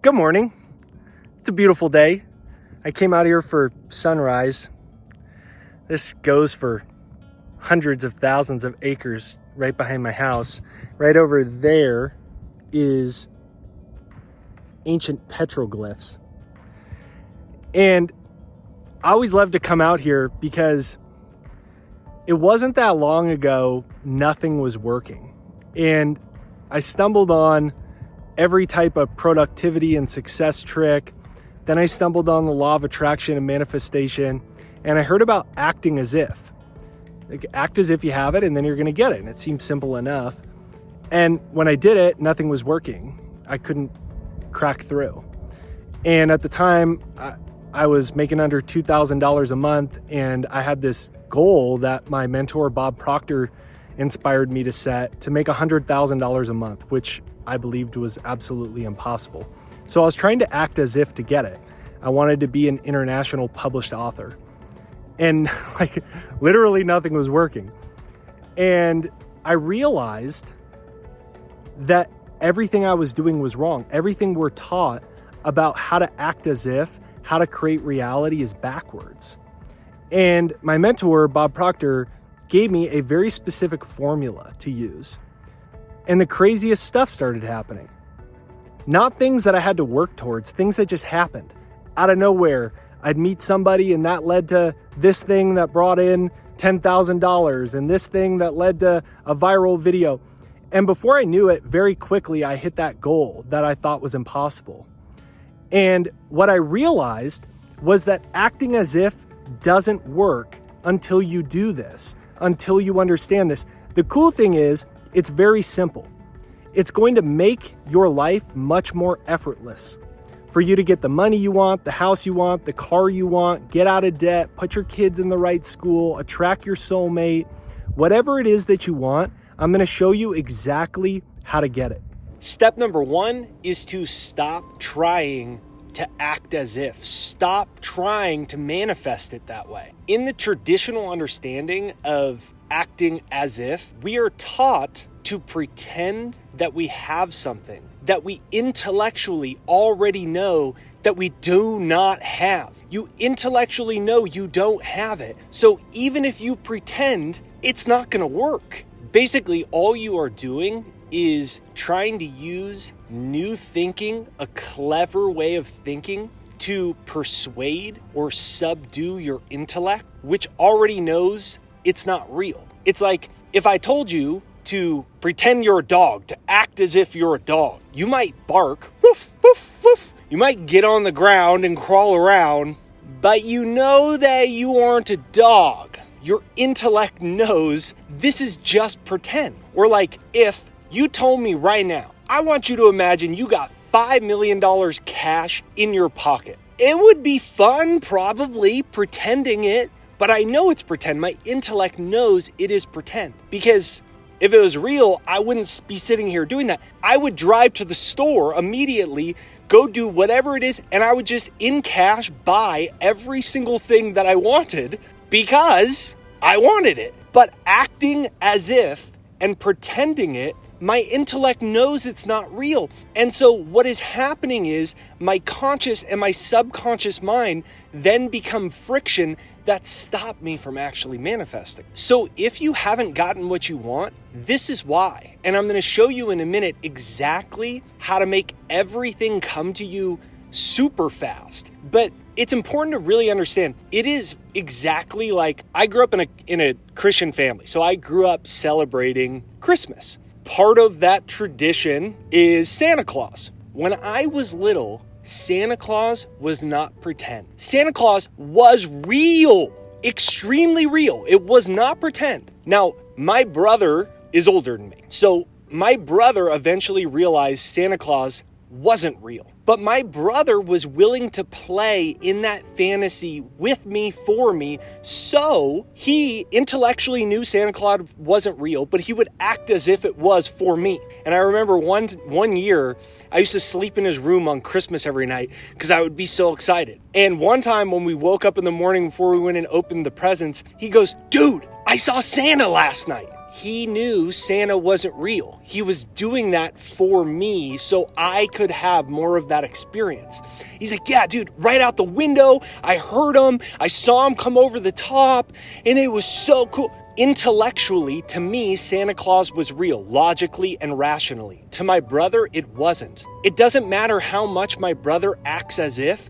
Good morning. It's a beautiful day. I came out here for sunrise. This goes for hundreds of thousands of acres right behind my house. Right over there is ancient petroglyphs. And I always love to come out here because it wasn't that long ago nothing was working. And I stumbled on every type of productivity and success trick. Then I stumbled on the law of attraction and manifestation, and I heard about acting as if. Like, act as if you have it, and then you're going to get it. And it seemed simple enough. And when I did it, nothing was working. I couldn't crack through. And at the time, I was making under $2,000 a month, and I had this goal that my mentor, Bob Proctor, inspired me to set to make $100,000 a month, which I believed was absolutely impossible. So I was trying to act as if to get it. I wanted to be an international published author. And literally nothing was working. And I realized that everything I was doing was wrong. Everything we're taught about how to act as if, how to create reality is backwards. And my mentor, Bob Proctor, gave me a very specific formula to use. And the craziest stuff started happening. Not things that I had to work towards, things that just happened. Out of nowhere, I'd meet somebody and that led to this thing that brought in $10,000 and this thing that led to a viral video. And before I knew it, very quickly, I hit that goal that I thought was impossible. And what I realized was that acting as if doesn't work until you do this, until you understand this. The cool thing is, it's very simple. It's going to make your life much more effortless for you to get the money you want, the house you want, the car you want, get out of debt, put your kids in the right school, attract your soulmate, whatever it is that you want. I'm going to show you exactly how to get it. Step number one is to stop trying to act as if. Stop trying to manifest it that way. In the traditional understanding of acting as if, we are taught to pretend that we have something that we intellectually already know that we do not have. You intellectually know you don't have it. So even if you pretend, it's not going to work. Basically, all you are doing is trying to use new thinking, a clever way of thinking, to persuade or subdue your intellect, which already knows it's not real. It's like if I told you to pretend you're a dog, to act as if you're a dog, you might bark, woof, woof, woof. You might get on the ground and crawl around, but you know that you aren't a dog. Your intellect knows this is just pretend. Or like if you told me right now, I want you to imagine you got $5 million cash in your pocket. It would be fun, probably, pretending it, but I know it's pretend. My intellect knows it is pretend. Because if it was real, I wouldn't be sitting here doing that. I would drive to the store immediately, go do whatever it is, and I would just in cash buy every single thing that I wanted because I wanted it. But acting as if and pretending it, my intellect knows it's not real. And so what is happening is my conscious and my subconscious mind then become friction that stop me from actually manifesting. So if you haven't gotten what you want, this is why. And I'm going to show you in a minute exactly how to make everything come to you super fast. But it's important to really understand, it is exactly like I grew up in a Christian family. So I grew up celebrating Christmas. Part of that tradition is Santa Claus. When I was little, Santa Claus was not pretend. Santa Claus was real, extremely real. It was not pretend. Now, my brother is older than me. So my brother eventually realized Santa Claus wasn't real. But my brother was willing to play in that fantasy with me, for me. So he intellectually knew Santa Claus wasn't real, but he would act as if it was for me. And I remember one year, I used to sleep in his room on Christmas every night because I would be so excited. And one time when we woke up in the morning before we went and opened the presents, he goes, "Dude, I saw Santa last night." he knew Santa wasn't real. He was doing that for me so I could have more of that experience. He's like, yeah, dude, right out the window, I heard him, I saw him come over the top, and it was so cool. Intellectually, to me, Santa Claus was real, logically and rationally. To my brother, it wasn't. It doesn't matter how much my brother acts as if,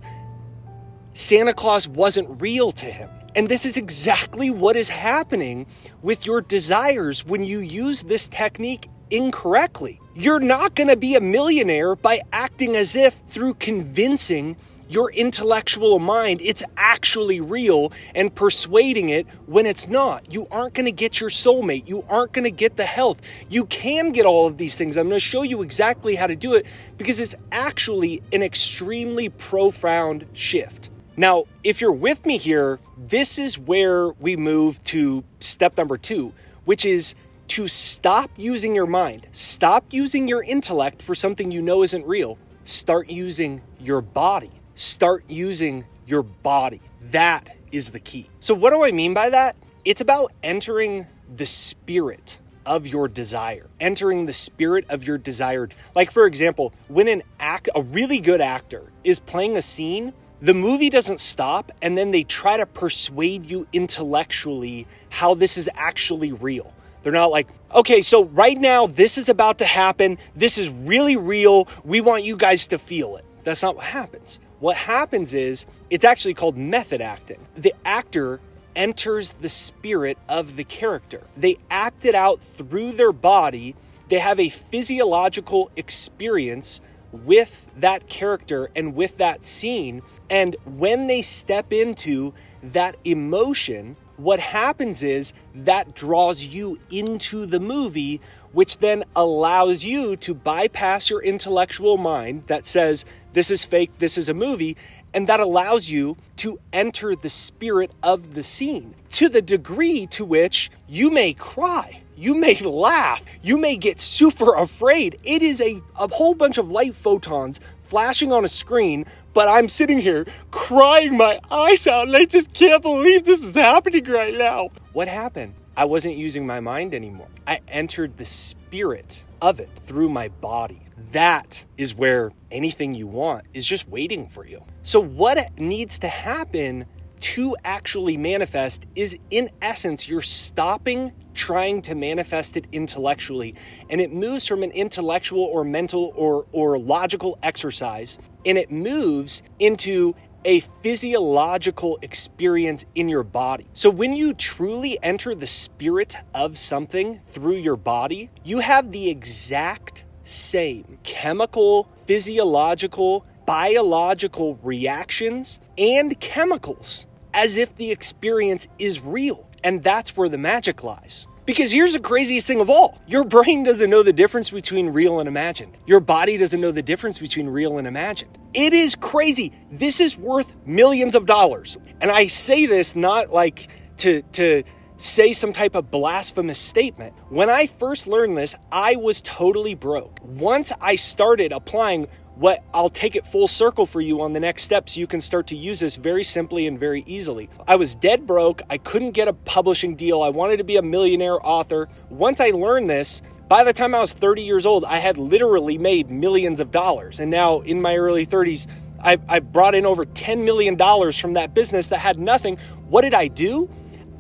Santa Claus wasn't real to him. And this is exactly what is happening with your desires when you use this technique incorrectly. You're not going to be a millionaire by acting as if through convincing your intellectual mind it's actually real and persuading it when it's not. You aren't going to get your soulmate. You aren't going to get the health. You can get all of these things. I'm going to show you exactly how to do it because it's actually an extremely profound shift. Now, if you're with me here, this is where we move to step number 2, which is to stop using your mind. Stop using your intellect for something you know isn't real. Start using your body. Start using your body. That is the key. So what do I mean by that? It's about entering the spirit of your desire, entering the spirit of your desired. Like, for example, when a really good actor is playing a scene, the movie doesn't stop and then they try to persuade you intellectually how this is actually real. They're not like, okay, so right now this is about to happen. This is really real. We want you guys to feel it. That's not what happens. What happens is it's actually called method acting. The actor enters the spirit of the character. They act it out through their body. They have a physiological experience with that character and with that scene. And when they step into that emotion, what happens is that draws you into the movie, which then allows you to bypass your intellectual mind that says, this is fake, this is a movie, and that allows you to enter the spirit of the scene to the degree to which you may cry, you may laugh, you may get super afraid. It is a whole bunch of light photons flashing on a screen, but I'm sitting here crying my eyes out and I just can't believe this is happening right now. What happened? I wasn't using my mind anymore. I entered the spirit of it through my body. That is where anything you want is just waiting for you. So what needs to happen to actually manifest is, in essence, you're stopping trying to manifest it intellectually, and it moves from an intellectual or mental or logical exercise, and it moves into a physiological experience in your body. So when you truly enter the spirit of something through your body, you have the exact same chemical, physiological, biological reactions and chemicals as if the experience is real. And that's where the magic lies. Because here's the craziest thing of all. Your brain doesn't know the difference between real and imagined. Your body doesn't know the difference between real and imagined. It is crazy. This is worth millions of dollars. And I say this not like to say some type of blasphemous statement. When I first learned this, I was totally broke. Once I started applying what I'll take it full circle for you on the next step so you can start to use this very simply and very easily. I was dead broke. I couldn't get a publishing deal. I wanted to be a millionaire author. Once I learned this, by the time I was 30 years old, I had literally made millions of dollars. And now in my early 30s, I brought in over $10 million from that business that had nothing. What did I do?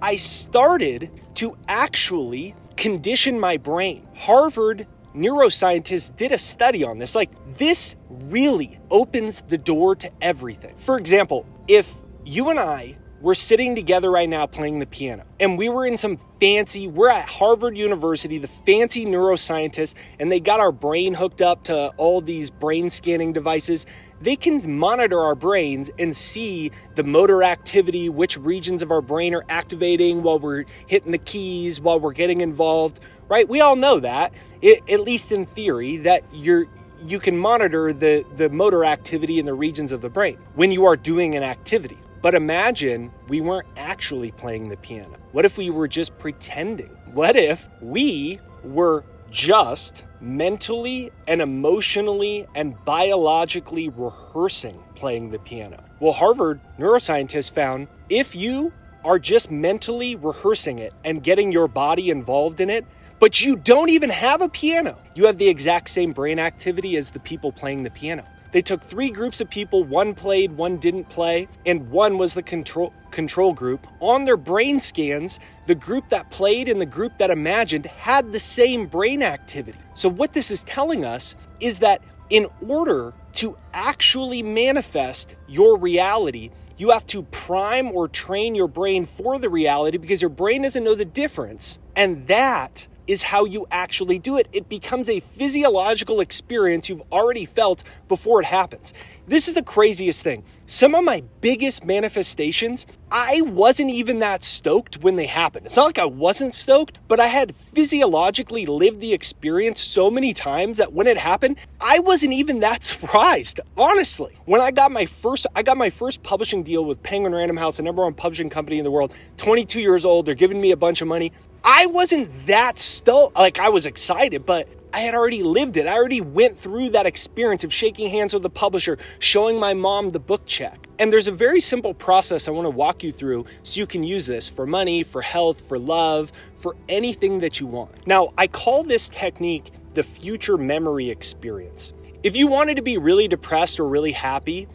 I started to actually condition my brain. Harvard neuroscientists did a study on this. Like, this really opens the door to everything. For example, if you and I were sitting together right now playing the piano, and we were in we're at Harvard University, the fancy neuroscientists, and they got our brain hooked up to all these brain scanning devices. They can monitor our brains and see the motor activity, which regions of our brain are activating while we're hitting the keys, while we're getting involved, right? We all know that, at least in theory, that you can monitor the motor activity in the regions of the brain when you are doing an activity. But imagine we weren't actually playing the piano. What if we were just pretending? What if we were just mentally and emotionally and biologically rehearsing playing the piano? Well, Harvard neuroscientists found if you are just mentally rehearsing it and getting your body involved in it, but you don't even have a piano. You have the exact same brain activity as the people playing the piano. They took 3 groups of people, one played, one didn't play, and one was the control group. On their brain scans, the group that played and the group that imagined had the same brain activity. So what this is telling us is that in order to actually manifest your reality, you have to prime or train your brain for the reality because your brain doesn't know the difference. And that is how you actually do it. It becomes a physiological experience you've already felt before it happens. This is the craziest thing. Some of my biggest manifestations, I wasn't even that stoked when they happened. It's not like I wasn't stoked, but I had physiologically lived the experience so many times that when it happened, I wasn't even that surprised, honestly. When I got my first publishing deal with Penguin Random House, the #1 publishing company in the world, 22 years old, they're giving me a bunch of money. I wasn't that stoked. Like, I was excited, but I had already lived it. I already went through that experience of shaking hands with the publisher, showing my mom the book check. And there's a very simple process I want to walk you through so you can use this for money, for health, for love, for anything that you want. Now, I call this technique the future memory experience. If you wanted to be really depressed or really happy,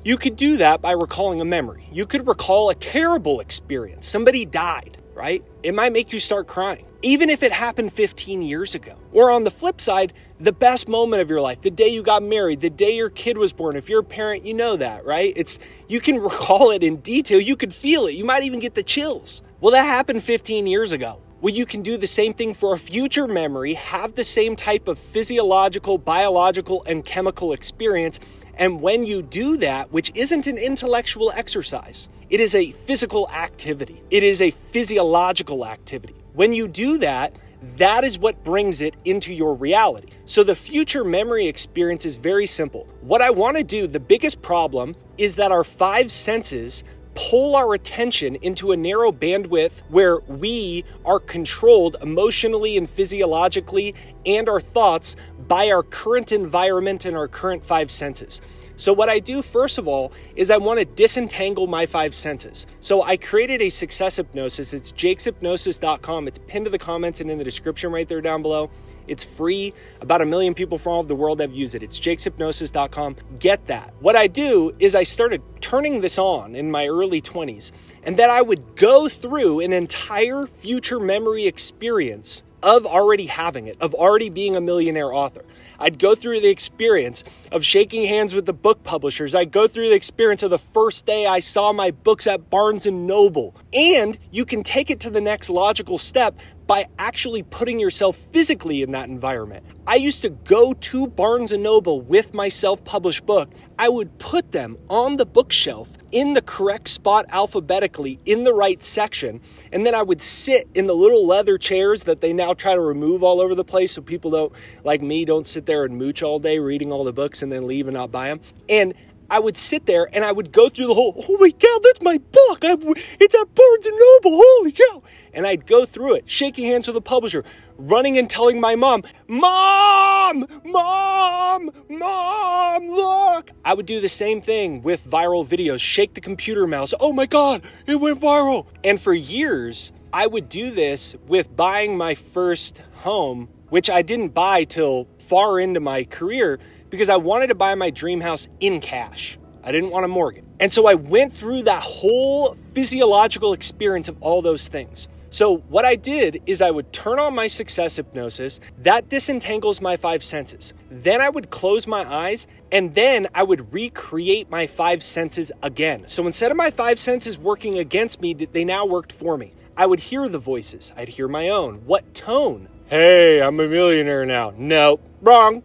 you could do that by recalling a memory. You could recall a terrible experience. Somebody died, right? It might make you start crying, even if it happened 15 years ago. Or on the flip side, the best moment of your life, the day you got married, the day your kid was born. If you're a parent, you know that, right? You can recall it in detail. You could feel it. You might even get the chills. Well, that happened 15 years ago. Well, you can do the same thing for a future memory, have the same type of physiological, biological, and chemical experience. And when you do that, which isn't an intellectual exercise, it is a physical activity. It is a physiological activity. When you do that, that is what brings it into your reality. So the future memory experience is very simple. What I want to do, the biggest problem is that our 5 senses pull our attention into a narrow bandwidth where we are controlled emotionally and physiologically and our thoughts by our current environment and our current 5 senses. So what I do, first of all, is I want to disentangle my 5 senses. So I created a success hypnosis. It's jakeshypnosis.com. It's pinned to the comments and in the description right there down below. It's free. About 1 million people from all over the world have used it. It's jakeshypnosis.com. Get that. What I do is I started turning this on in my early 20s, and then I would go through an entire future memory experience of already having it, of already being a millionaire author. I'd go through the experience of shaking hands with the book publishers. I'd go through the experience of the first day I saw my books at Barnes & Noble. And you can take it to the next logical step by actually putting yourself physically in that environment. I used to go to Barnes & Noble with my self-published book. I would put them on the bookshelf in the correct spot alphabetically in the right section. And then I would sit in the little leather chairs that they now try to remove all over the place so people don't, like me, don't sit there and mooch all day reading all the books and then leave and not buy them. And I would sit there and I would go through the whole, oh my God, that's my book. It's at Barnes & Noble, holy cow. And I'd go through it, shaking hands with the publisher, running and telling my mom, Mom, look. I would do the same thing with viral videos, shake the computer mouse. Oh my God, it went viral. And for years, I would do this with buying my first home, which I didn't buy till far into my career because I wanted to buy my dream house in cash. I didn't want a mortgage. And so I went through that whole physiological experience of all those things. So what I did is I would turn on my success hypnosis. That disentangles my 5 senses. Then I would close my eyes and then I would recreate my 5 senses again. So instead of my 5 senses working against me, they now worked for me. I would hear the voices. I'd hear my own. What tone? Hey, I'm a millionaire now. Nope, wrong.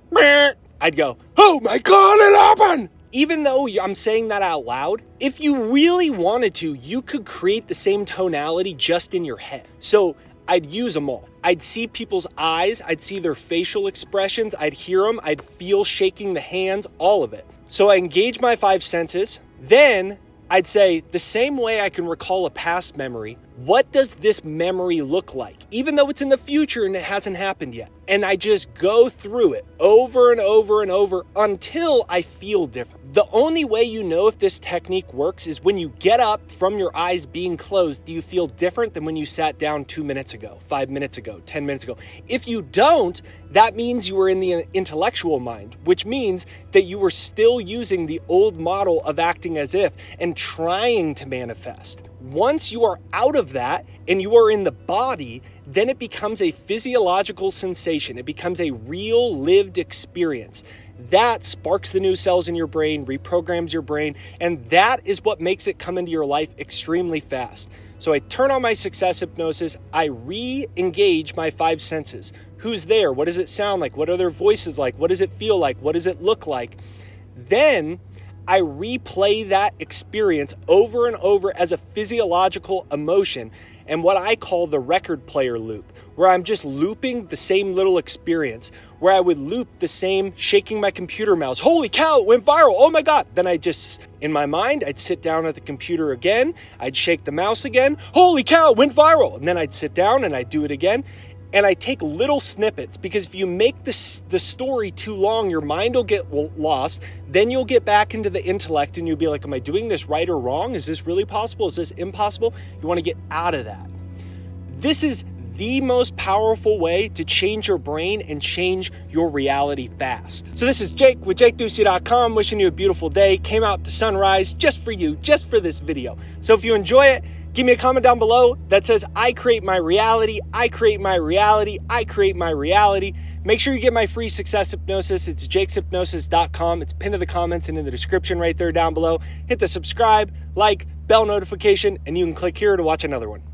I'd go, oh my God, it happened. Even though I'm saying that out loud, if you really wanted to, you could create the same tonality just in your head. So I'd use them all. I'd see people's eyes. I'd see their facial expressions. I'd hear them. I'd feel shaking the hands, all of it. So I engage my 5 senses. Then I'd say the same way I can recall a past memory, what does this memory look like? Even though it's in the future and it hasn't happened yet. And I just go through it over and over and over until I feel different. The only way you know if this technique works is when you get up from your eyes being closed, do you feel different than when you sat down 2 minutes ago, 5 minutes ago, 10 minutes ago? If you don't, that means you were in the intellectual mind, which means that you were still using the old model of acting as if and trying to manifest. Once you are out of that and you are in the body, then it becomes a physiological sensation. It becomes a real lived experience. That sparks the new cells in your brain, reprograms your brain, and that is what makes it come into your life extremely fast. So I turn on my success hypnosis, I re-engage my 5 senses. Who's there? What does it sound like? What are their voices like? What does it feel like? What does it look like? Then I replay that experience over and over as a physiological emotion and what I call the record player loop, where I'm just looping the same little experience, where I would loop the same shaking my computer mouse. Holy cow, it went viral. Oh my God. Then I just, in my mind, I'd sit down at the computer again. I'd shake the mouse again. Holy cow, it went viral. And then I'd sit down and I'd do it again. And I take little snippets, because if you make the story too long, your mind will get lost. Then you'll get back into the intellect and you'll be like, am I doing this right or wrong? Is this really possible? Is this impossible? You want to get out of that. This is the most powerful way to change your brain and change your reality fast. So this is Jake with JakeDucey.com, wishing you a beautiful day. Came out to sunrise just for you, just for this video. So if you enjoy it, give me a comment down below that says, I create my reality, I create my reality, I create my reality. Make sure you get my free success hypnosis. It's jakeshypnosis.com. It's pinned to the comments and in the description right there down below. Hit the subscribe, like, bell notification, and you can click here to watch another one.